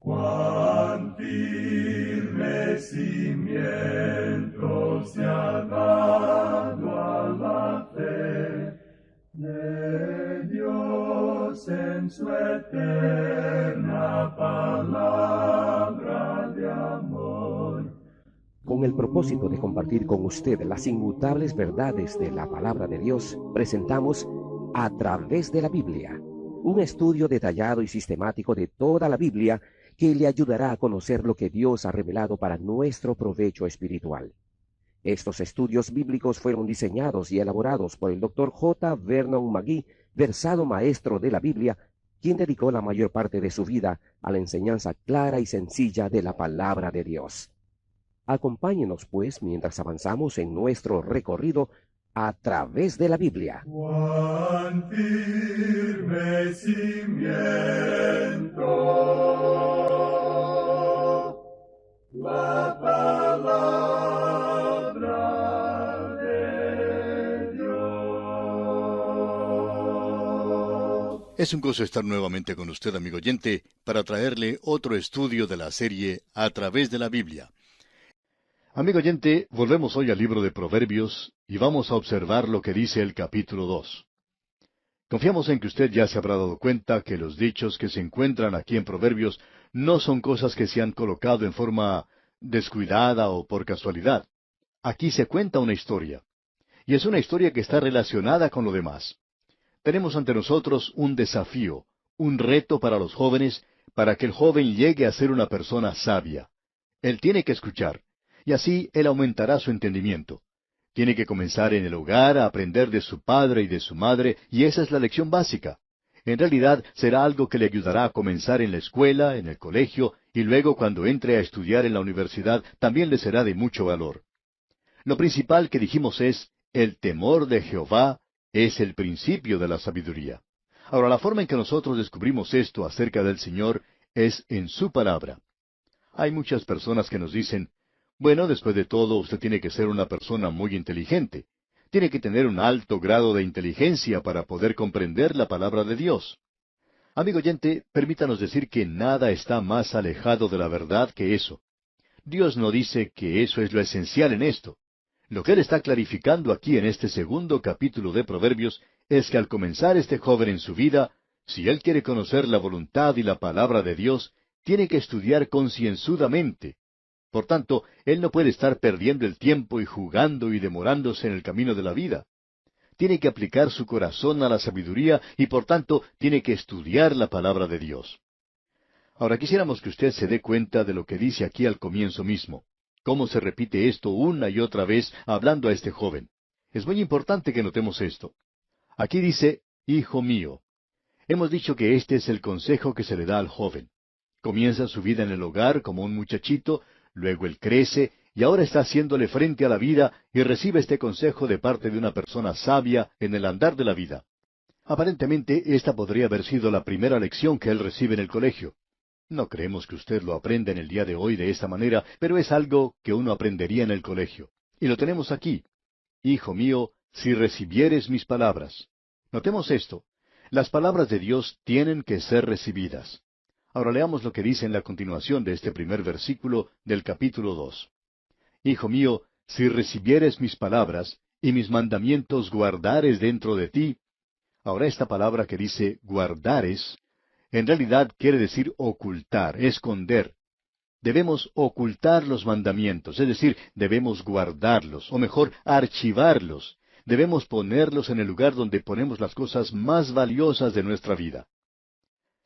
Cuán firme cimiento se ha dado a la fe de Dios en su eterna palabra de amor. Con el propósito de compartir con usted las inmutables verdades de la palabra de Dios, presentamos A través de la Biblia, un estudio detallado y sistemático de toda la Biblia que le ayudará a conocer lo que Dios ha revelado para nuestro provecho espiritual. Estos estudios bíblicos fueron diseñados y elaborados por el Dr. J. Vernon McGee, versado maestro de la Biblia, quien dedicó la mayor parte de su vida a la enseñanza clara y sencilla de la palabra de Dios. Acompáñenos, pues, mientras avanzamos en nuestro recorrido a través de la Biblia. Cuán firme cimiento la palabra de Dios. Es un gozo estar nuevamente con usted, amigo oyente, para traerle otro estudio de la serie A través de la Biblia. Amigo oyente, volvemos hoy al libro de Proverbios y vamos a observar lo que dice el capítulo 2. Confiamos en que usted ya se habrá dado cuenta que los dichos que se encuentran aquí en Proverbios no son cosas que se han colocado en forma descuidada o por casualidad. Aquí se cuenta una historia, y es una historia que está relacionada con lo demás. Tenemos ante nosotros un desafío, un reto para los jóvenes, para que el joven llegue a ser una persona sabia. Él tiene que escuchar, y así él aumentará su entendimiento. Tiene que comenzar en el hogar a aprender de su padre y de su madre, y esa es la lección básica. En realidad será algo que le ayudará a comenzar en la escuela, en el colegio, y luego cuando entre a estudiar en la universidad también le será de mucho valor. Lo principal que dijimos es, el temor de Jehová es el principio de la sabiduría. Ahora, la forma en que nosotros descubrimos esto acerca del Señor es en su palabra. Hay muchas personas que nos dicen, bueno, después de todo, usted tiene que ser una persona muy inteligente. Tiene que tener un alto grado de inteligencia para poder comprender la palabra de Dios. Amigo oyente, permítanos decir que nada está más alejado de la verdad que eso. Dios no dice que eso es lo esencial en esto. Lo que Él está clarificando aquí en este segundo capítulo de Proverbios es que al comenzar este joven en su vida, si él quiere conocer la voluntad y la palabra de Dios, tiene que estudiar concienzudamente. Por tanto, él no puede estar perdiendo el tiempo y jugando y demorándose en el camino de la vida. Tiene que aplicar su corazón a la sabiduría y por tanto tiene que estudiar la palabra de Dios. Ahora quisiéramos que usted se dé cuenta de lo que dice aquí al comienzo mismo. Cómo se repite esto una y otra vez hablando a este joven. Es muy importante que notemos esto. Aquí dice, hijo mío. Hemos dicho que este es el consejo que se le da al joven. Comienza su vida en el hogar como un muchachito, luego él crece y ahora está haciéndole frente a la vida y recibe este consejo de parte de una persona sabia en el andar de la vida. Aparentemente, esta podría haber sido la primera lección que él recibe en el colegio. No creemos que usted lo aprenda en el día de hoy de esta manera, pero es algo que uno aprendería en el colegio. Y lo tenemos aquí. Hijo mío, si recibieres mis palabras. Notemos esto. Las palabras de Dios tienen que ser recibidas. Ahora leamos lo que dice en la continuación de este primer versículo del capítulo 2. Hijo mío, si recibieres mis palabras y mis mandamientos guardares dentro de ti. Ahora esta palabra que dice guardares, en realidad quiere decir ocultar, esconder. Debemos ocultar los mandamientos, es decir, debemos guardarlos, o mejor, archivarlos. Debemos ponerlos en el lugar donde ponemos las cosas más valiosas de nuestra vida.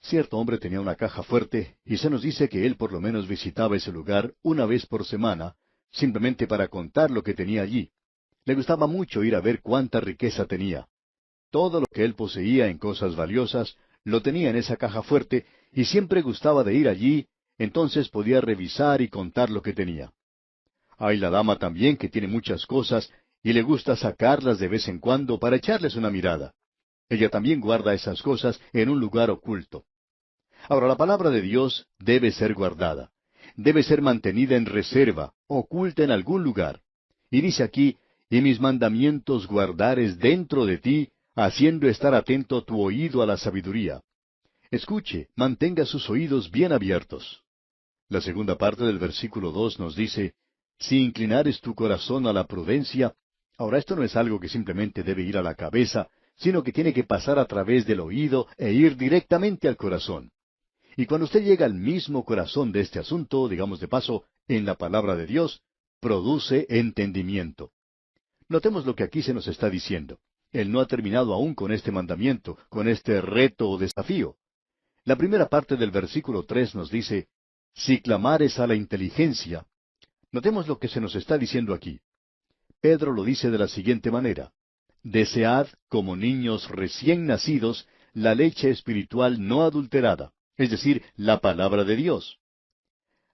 Cierto hombre tenía una caja fuerte, y se nos dice que él por lo menos visitaba ese lugar una vez por semana, simplemente para contar lo que tenía allí. Le gustaba mucho ir a ver cuánta riqueza tenía. Todo lo que él poseía en cosas valiosas, lo tenía en esa caja fuerte, y siempre gustaba de ir allí, entonces podía revisar y contar lo que tenía. Hay la dama también que tiene muchas cosas, y le gusta sacarlas de vez en cuando para echarles una mirada. Ella también guarda esas cosas en un lugar oculto. Ahora, la palabra de Dios debe ser guardada. Debe ser mantenida en reserva, oculta en algún lugar. Y dice aquí, y mis mandamientos guardares dentro de ti, haciendo estar atento tu oído a la sabiduría. Escuche, mantenga sus oídos bien abiertos. La segunda parte del versículo 2 nos dice, si inclinares tu corazón a la prudencia. Ahora, esto no es algo que simplemente debe ir a la cabeza, sino que tiene que pasar a través del oído e ir directamente al corazón. Y cuando usted llega al mismo corazón de este asunto, digamos de paso, en la palabra de Dios, produce entendimiento. Notemos lo que aquí se nos está diciendo. Él no ha terminado aún con este mandamiento, con este reto o desafío. La primera parte del versículo 3 nos dice, si clamares a la inteligencia. Notemos lo que se nos está diciendo aquí. Pedro lo dice de la siguiente manera, desead, como niños recién nacidos, la leche espiritual no adulterada, es decir, la palabra de Dios.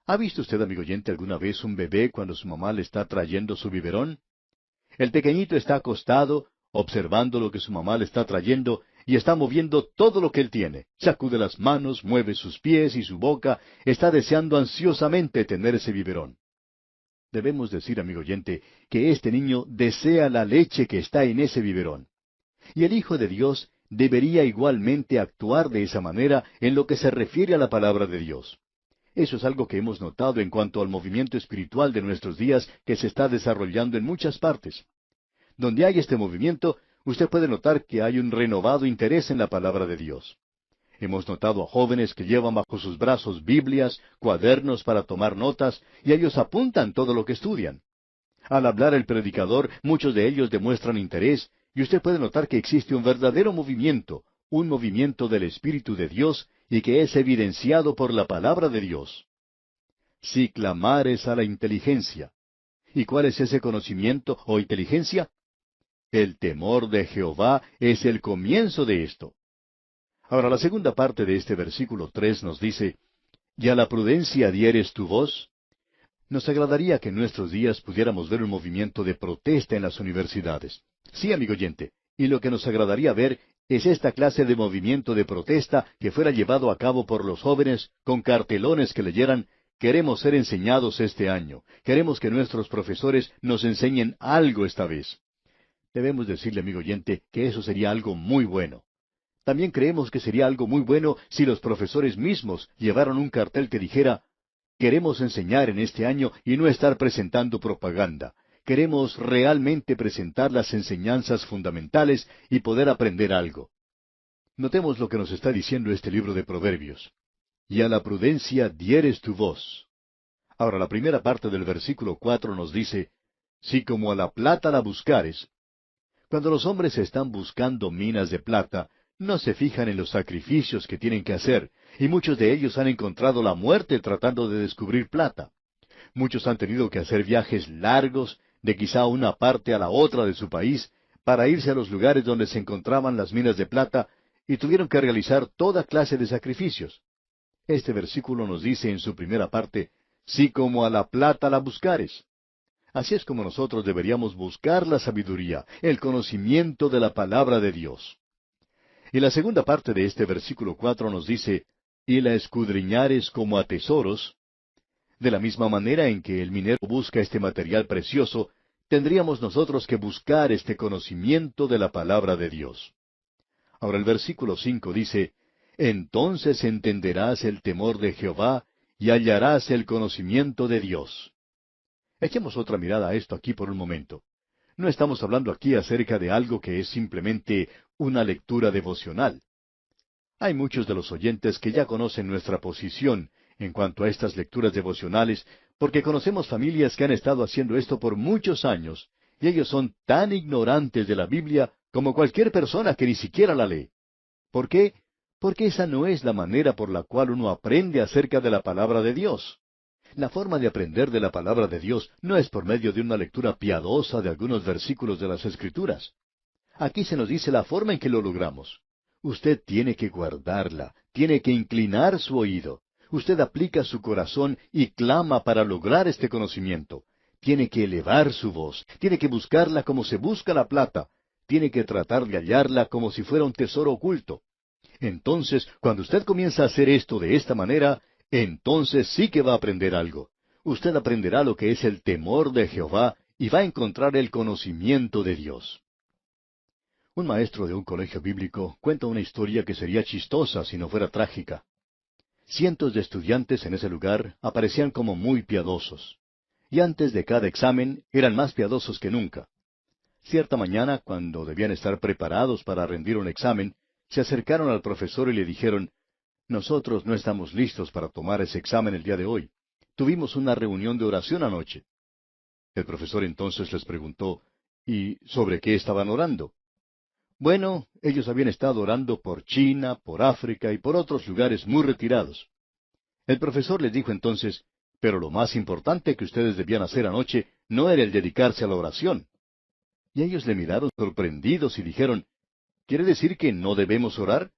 ¿Ha visto usted, amigo oyente, alguna vez un bebé cuando su mamá le está trayendo su biberón? El pequeñito está acostado, observando lo que su mamá le está trayendo, y está moviendo todo lo que él tiene. Sacude las manos, mueve sus pies y su boca, está deseando ansiosamente tener ese biberón. Debemos decir, amigo oyente, que este niño desea la leche que está en ese biberón. Y el Hijo de Dios debería igualmente actuar de esa manera en lo que se refiere a la palabra de Dios. Eso es algo que hemos notado en cuanto al movimiento espiritual de nuestros días que se está desarrollando en muchas partes. Donde hay este movimiento, usted puede notar que hay un renovado interés en la palabra de Dios. Hemos notado a jóvenes que llevan bajo sus brazos Biblias, cuadernos para tomar notas, y ellos apuntan todo lo que estudian. Al hablar el predicador, muchos de ellos demuestran interés, y usted puede notar que existe un verdadero movimiento, un movimiento del Espíritu de Dios, y que es evidenciado por la palabra de Dios. Si clamares a la inteligencia. ¿Y cuál es ese conocimiento o inteligencia? El temor de Jehová es el comienzo de esto. Ahora, la segunda parte de este versículo 3 nos dice, ¿y a la prudencia dieres tu voz? Nos agradaría que en nuestros días pudiéramos ver un movimiento de protesta en las universidades. Sí, amigo oyente, y lo que nos agradaría ver es esta clase de movimiento de protesta que fuera llevado a cabo por los jóvenes con cartelones que leyeran, queremos ser enseñados este año, queremos que nuestros profesores nos enseñen algo esta vez. Debemos decirle, amigo oyente, que eso sería algo muy bueno. También creemos que sería algo muy bueno si los profesores mismos llevaran un cartel que dijera, queremos enseñar en este año y no estar presentando propaganda. Queremos realmente presentar las enseñanzas fundamentales y poder aprender algo. Notemos lo que nos está diciendo este libro de Proverbios. Y a la prudencia dieres tu voz. Ahora, la primera parte del versículo 4 nos dice, si como a la plata la buscares. Cuando los hombres están buscando minas de plata, no se fijan en los sacrificios que tienen que hacer, y muchos de ellos han encontrado la muerte tratando de descubrir plata. Muchos han tenido que hacer viajes largos, de quizá una parte a la otra de su país, para irse a los lugares donde se encontraban las minas de plata, y tuvieron que realizar toda clase de sacrificios. Este versículo nos dice en su primera parte, si como a la plata la buscares. Así es como nosotros deberíamos buscar la sabiduría, el conocimiento de la palabra de Dios. Y la segunda parte de este versículo 4 nos dice, y la escudriñares como a tesoros. De la misma manera en que el minero busca este material precioso, tendríamos nosotros que buscar este conocimiento de la palabra de Dios. Ahora el versículo 5 dice, entonces entenderás el temor de Jehová y hallarás el conocimiento de Dios. Echemos otra mirada a esto aquí por un momento. No estamos hablando aquí acerca de algo que es simplemente una lectura devocional. Hay muchos de los oyentes que ya conocen nuestra posición en cuanto a estas lecturas devocionales, porque conocemos familias que han estado haciendo esto por muchos años, y ellos son tan ignorantes de la Biblia como cualquier persona que ni siquiera la lee. ¿Por qué? Porque esa no es la manera por la cual uno aprende acerca de la palabra de Dios. La forma de aprender de la palabra de Dios no es por medio de una lectura piadosa de algunos versículos de las Escrituras. Aquí se nos dice la forma en que lo logramos. Usted tiene que guardarla, tiene que inclinar su oído. Usted aplica su corazón y clama para lograr este conocimiento. Tiene que elevar su voz, tiene que buscarla como se busca la plata, tiene que tratar de hallarla como si fuera un tesoro oculto. Entonces, cuando usted comienza a hacer esto de esta manera, entonces sí que va a aprender algo. Usted aprenderá lo que es el temor de Jehová y va a encontrar el conocimiento de Dios. Un maestro de un colegio bíblico cuenta una historia que sería chistosa si no fuera trágica. Cientos de estudiantes en ese lugar aparecían como muy piadosos. Y antes de cada examen eran más piadosos que nunca. Cierta mañana, cuando debían estar preparados para rendir un examen, se acercaron al profesor y le dijeron, «Nosotros no estamos listos para tomar ese examen el día de hoy. Tuvimos una reunión de oración anoche». El profesor entonces les preguntó, «¿Y sobre qué estaban orando?». Bueno, ellos habían estado orando por China, por África y por otros lugares muy retirados. El profesor les dijo entonces, «Pero lo más importante que ustedes debían hacer anoche no era el dedicarse a la oración». Y ellos le miraron sorprendidos y dijeron, ¿quiere decir que no debemos orar?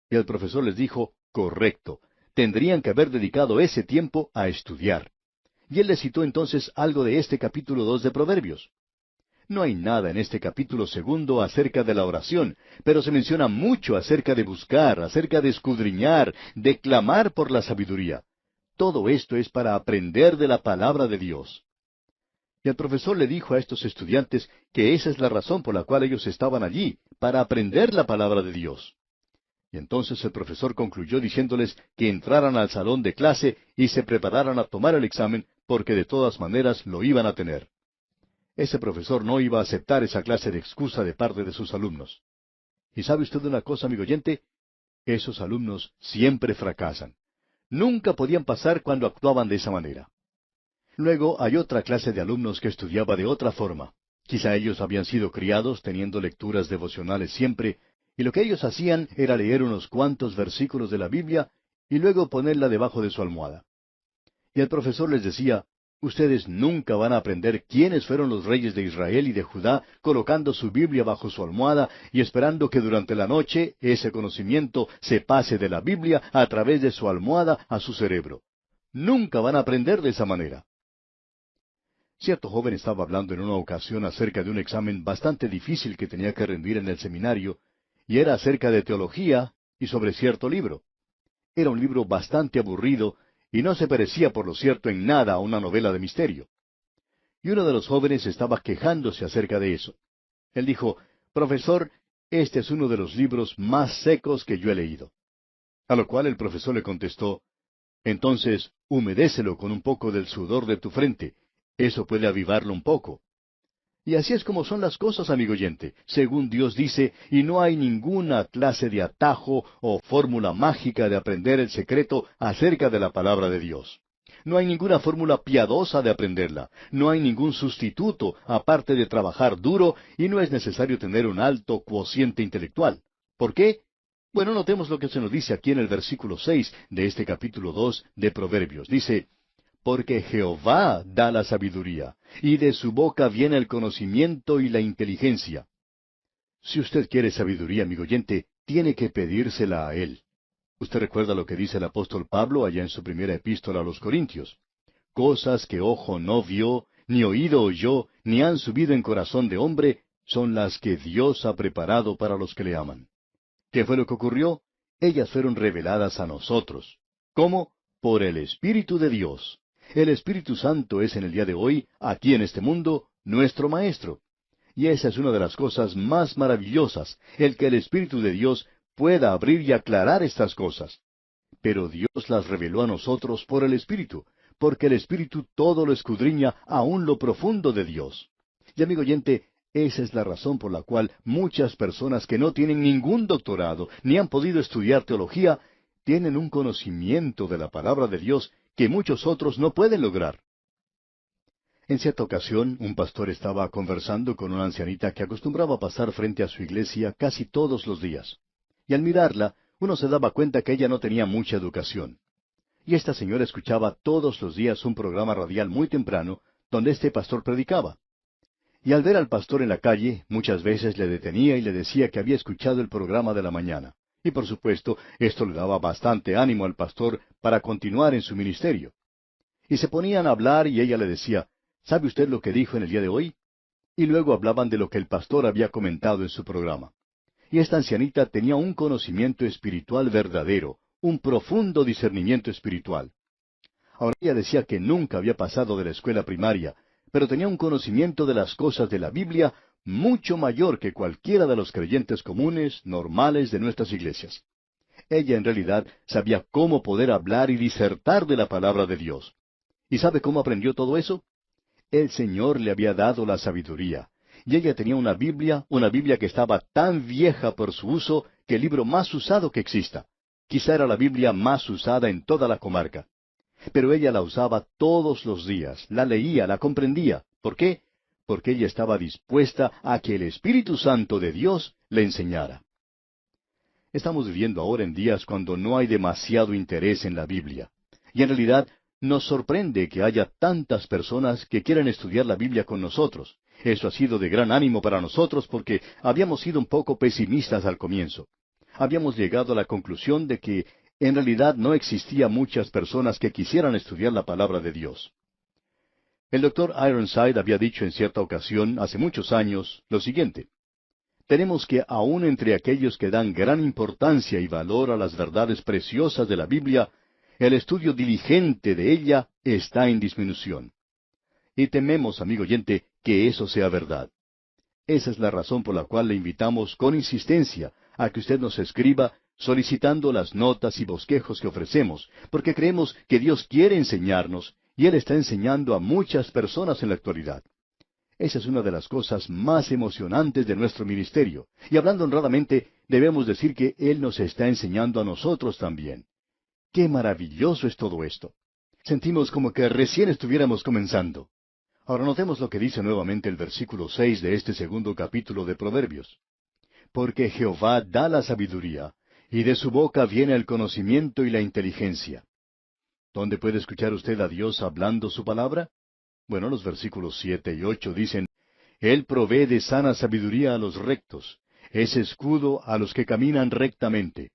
Y el profesor les dijo, correcto, tendrían que haber dedicado ese tiempo a estudiar. Y él les citó entonces algo de este capítulo 2 de Proverbios. No hay nada en este capítulo 2 acerca de la oración, pero se menciona mucho acerca de buscar, acerca de escudriñar, de clamar por la sabiduría. Todo esto es para aprender de la palabra de Dios. Y el profesor le dijo a estos estudiantes que esa es la razón por la cual ellos estaban allí, para aprender la palabra de Dios. Y entonces el profesor concluyó diciéndoles que entraran al salón de clase y se prepararan a tomar el examen, porque de todas maneras lo iban a tener. Ese profesor no iba a aceptar esa clase de excusa de parte de sus alumnos. ¿Y sabe usted una cosa, amigo oyente? Esos alumnos siempre fracasan. Nunca podían pasar cuando actuaban de esa manera. Luego hay otra clase de alumnos que estudiaba de otra forma. Quizá ellos habían sido criados teniendo lecturas devocionales siempre, y lo que ellos hacían era leer unos cuantos versículos de la Biblia y luego ponerla debajo de su almohada. Y el profesor les decía, ustedes nunca van a aprender quiénes fueron los reyes de Israel y de Judá colocando su Biblia bajo su almohada y esperando que durante la noche ese conocimiento se pase de la Biblia a través de su almohada a su cerebro. Nunca van a aprender de esa manera. Cierto joven estaba hablando en una ocasión acerca de un examen bastante difícil que tenía que rendir en el seminario, y era acerca de teología y sobre cierto libro. Era un libro bastante aburrido, y no se parecía por lo cierto en nada a una novela de misterio. Y uno de los jóvenes estaba quejándose acerca de eso. Él dijo, «Profesor, este es uno de los libros más secos que yo he leído». A lo cual el profesor le contestó, «Entonces, humedécelo con un poco del sudor de tu frente. Eso puede avivarlo un poco». Y así es como son las cosas, amigo oyente, según Dios dice, y no hay ninguna clase de atajo o fórmula mágica de aprender el secreto acerca de la palabra de Dios. No hay ninguna fórmula piadosa de aprenderla, no hay ningún sustituto aparte de trabajar duro y no es necesario tener un alto cociente intelectual. ¿Por qué? Bueno, notemos lo que se nos dice aquí en el versículo 6 de este capítulo 2 de Proverbios. Dice, porque Jehová da la sabiduría, y de su boca viene el conocimiento y la inteligencia. Si usted quiere sabiduría, amigo oyente, tiene que pedírsela a Él. Usted recuerda lo que dice el apóstol Pablo allá en su primera epístola a los Corintios. Cosas que ojo no vio, ni oído oyó, ni han subido en corazón de hombre, son las que Dios ha preparado para los que le aman. ¿Qué fue lo que ocurrió? Ellas fueron reveladas a nosotros. ¿Cómo? Por el Espíritu de Dios. El Espíritu Santo es en el día de hoy, aquí en este mundo, nuestro Maestro. Y esa es una de las cosas más maravillosas, el que el Espíritu de Dios pueda abrir y aclarar estas cosas. Pero Dios las reveló a nosotros por el Espíritu, porque el Espíritu todo lo escudriña aún lo profundo de Dios. Y amigo oyente, esa es la razón por la cual muchas personas que no tienen ningún doctorado, ni han podido estudiar teología, tienen un conocimiento de la palabra de Dios que muchos otros no pueden lograr. En cierta ocasión, un pastor estaba conversando con una ancianita que acostumbraba pasar frente a su iglesia casi todos los días. Y al mirarla, uno se daba cuenta que ella no tenía mucha educación. Y esta señora escuchaba todos los días un programa radial muy temprano, donde este pastor predicaba. Y al ver al pastor en la calle, muchas veces le detenía y le decía que había escuchado el programa de la mañana. Y por supuesto, esto le daba bastante ánimo al pastor para continuar en su ministerio. Y se ponían a hablar y ella le decía, ¿sabe usted lo que dijo en el día de hoy? Y luego hablaban de lo que el pastor había comentado en su programa. Y esta ancianita tenía un conocimiento espiritual verdadero, un profundo discernimiento espiritual. Ahora ella decía que nunca había pasado de la escuela primaria, pero tenía un conocimiento de las cosas de la Biblia mucho mayor que cualquiera de los creyentes comunes, normales de nuestras iglesias. Ella en realidad sabía cómo poder hablar y disertar de la palabra de Dios. ¿Y sabe cómo aprendió todo eso? El Señor le había dado la sabiduría. Y ella tenía una Biblia que estaba tan vieja por su uso que el libro más usado que exista. Quizá era la Biblia más usada en toda la comarca. Pero ella la usaba todos los días, la leía, la comprendía. ¿Por qué? Porque ella estaba dispuesta a que el Espíritu Santo de Dios le enseñara. Estamos viviendo ahora en días cuando no hay demasiado interés en la Biblia. Y en realidad nos sorprende que haya tantas personas que quieran estudiar la Biblia con nosotros. Eso ha sido de gran ánimo para nosotros porque habíamos sido un poco pesimistas al comienzo. Habíamos llegado a la conclusión de que en realidad no existía muchas personas que quisieran estudiar la palabra de Dios. El doctor Ironside había dicho en cierta ocasión, hace muchos años, lo siguiente: tenemos que aun entre aquellos que dan gran importancia y valor a las verdades preciosas de la Biblia, el estudio diligente de ella está en disminución. Y tememos, amigo oyente, que eso sea verdad. Esa es la razón por la cual le invitamos con insistencia a que usted nos escriba solicitando las notas y bosquejos que ofrecemos, porque creemos que Dios quiere enseñarnos, y Él está enseñando a muchas personas en la actualidad. Esa es una de las cosas más emocionantes de nuestro ministerio. Y hablando honradamente, debemos decir que Él nos está enseñando a nosotros también. ¡Qué maravilloso es todo esto! Sentimos como que recién estuviéramos comenzando. Ahora notemos lo que dice nuevamente el versículo 6 de este segundo capítulo de Proverbios. Porque Jehová da la sabiduría, y de su boca viene el conocimiento y la inteligencia. ¿Dónde puede escuchar usted a Dios hablando su palabra? Bueno, los versículos 7 y 8 dicen: Él provee de sana sabiduría a los rectos, es escudo a los que caminan rectamente.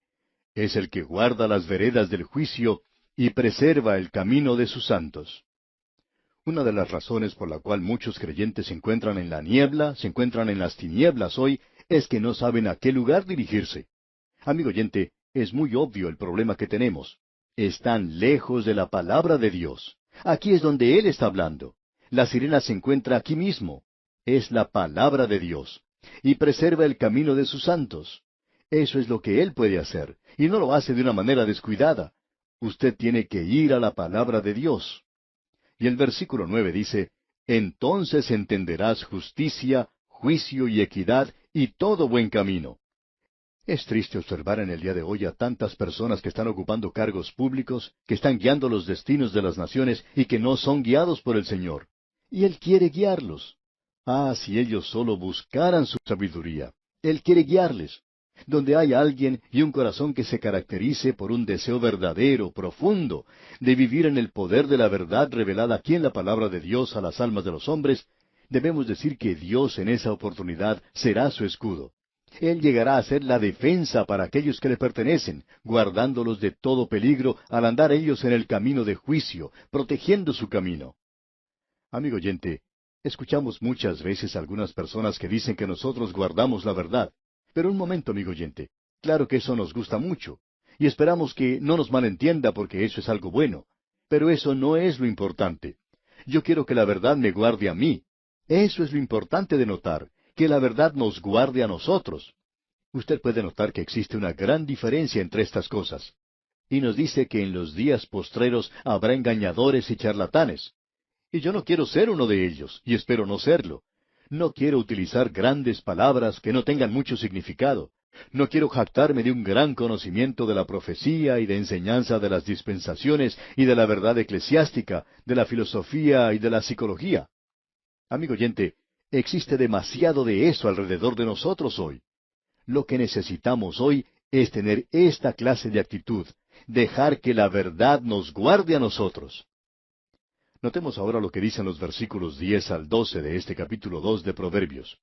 Es el que guarda las veredas del juicio y preserva el camino de sus santos. Una de las razones por la cual muchos creyentes se encuentran en la niebla, se encuentran en las tinieblas hoy, es que no saben a qué lugar dirigirse. Amigo oyente, es muy obvio el problema que tenemos. Están lejos de la palabra de Dios. Aquí es donde Él está hablando. La sirena se encuentra aquí mismo. Es la palabra de Dios. Y preserva el camino de sus santos. Eso es lo que Él puede hacer, y no lo hace de una manera descuidada. Usted tiene que ir a la palabra de Dios. Y el versículo 9 dice: Entonces entenderás justicia, juicio y equidad, y todo buen camino. Es triste observar en el día de hoy a tantas personas que están ocupando cargos públicos, que están guiando los destinos de las naciones y que no son guiados por el Señor. Y Él quiere guiarlos. Ah, si ellos solo buscaran su sabiduría. Él quiere guiarles. Donde hay alguien y un corazón que se caracterice por un deseo verdadero, profundo, de vivir en el poder de la verdad revelada aquí en la palabra de Dios a las almas de los hombres, debemos decir que Dios en esa oportunidad será su escudo. Él llegará a ser la defensa para aquellos que le pertenecen, guardándolos de todo peligro al andar ellos en el camino de juicio, protegiendo su camino. Amigo oyente, escuchamos muchas veces algunas personas que dicen que nosotros guardamos la verdad. Pero un momento, amigo oyente, claro que eso nos gusta mucho, y esperamos que no nos malentienda porque eso es algo bueno, pero eso no es lo importante. Yo quiero que la verdad me guarde a mí. Eso es lo importante de notar, que la verdad nos guarde a nosotros. Usted puede notar que existe una gran diferencia entre estas cosas. Y nos dice que en los días postreros habrá engañadores y charlatanes. Y yo no quiero ser uno de ellos, y espero no serlo. No quiero utilizar grandes palabras que no tengan mucho significado. No quiero jactarme de un gran conocimiento de la profecía y de enseñanza de las dispensaciones y de la verdad eclesiástica, de la filosofía y de la psicología. Amigo oyente, existe demasiado de eso alrededor de nosotros hoy. Lo que necesitamos hoy es tener esta clase de actitud, dejar que la verdad nos guarde a nosotros. Notemos ahora lo que dicen los versículos 10 al 12 de este capítulo 2 de Proverbios.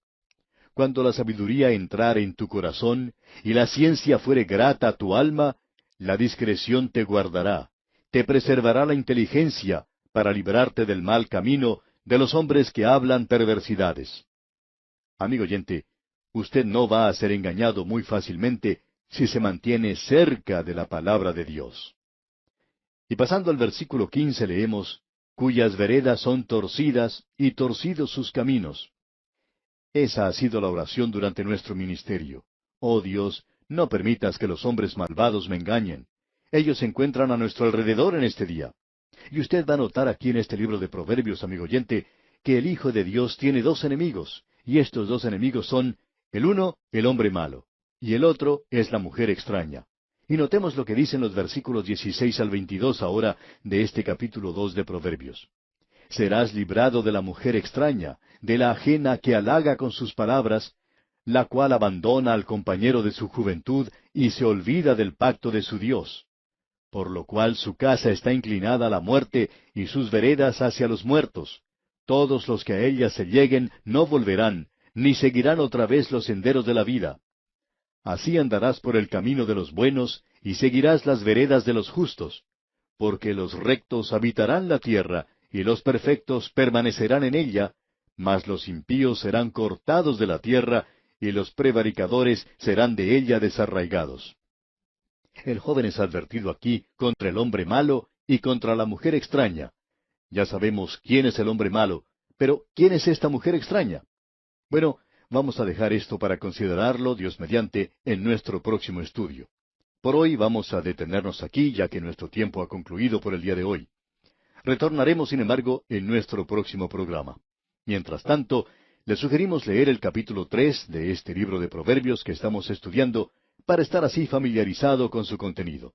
Cuando la sabiduría entrare en tu corazón, y la ciencia fuere grata a tu alma, la discreción te guardará, te preservará la inteligencia, para librarte del mal camino, de los hombres que hablan perversidades. Amigo oyente, usted no va a ser engañado muy fácilmente si se mantiene cerca de la palabra de Dios. Y pasando al versículo 15 leemos: cuyas veredas son torcidas, y torcidos sus caminos. Esa ha sido la oración durante nuestro ministerio. Oh Dios, No permitas que los hombres malvados me engañen. Ellos se encuentran a nuestro alrededor en este día. Y usted va a notar aquí en este libro de Proverbios, amigo oyente, que el Hijo de Dios tiene dos enemigos, y estos dos enemigos son, el uno, el hombre malo, y el otro es la mujer extraña. Y notemos lo que dicen los versículos 16 al 22 ahora de este capítulo 2 de Proverbios. Serás librado de la mujer extraña, de la ajena que halaga con sus palabras, la cual abandona al compañero de su juventud y se olvida del pacto de su Dios. Por lo cual su casa está inclinada a la muerte y sus veredas hacia los muertos. Todos los que a ella se lleguen no volverán, ni seguirán otra vez los senderos de la vida. Así andarás por el camino de los buenos y seguirás las veredas de los justos, porque los rectos habitarán la tierra y los perfectos permanecerán en ella, mas los impíos serán cortados de la tierra y los prevaricadores serán de ella desarraigados. El joven es advertido aquí contra el hombre malo y contra la mujer extraña. Ya sabemos quién es el hombre malo, pero ¿quién es esta mujer extraña? Bueno, vamos a dejar esto para considerarlo, Dios mediante, en nuestro próximo estudio. Por hoy vamos a detenernos aquí, ya que nuestro tiempo ha concluido por el día de hoy. Retornaremos, sin embargo, en nuestro próximo programa. Mientras tanto, le sugerimos leer el capítulo 3 de este libro de Proverbios que estamos estudiando, para estar así familiarizado con su contenido.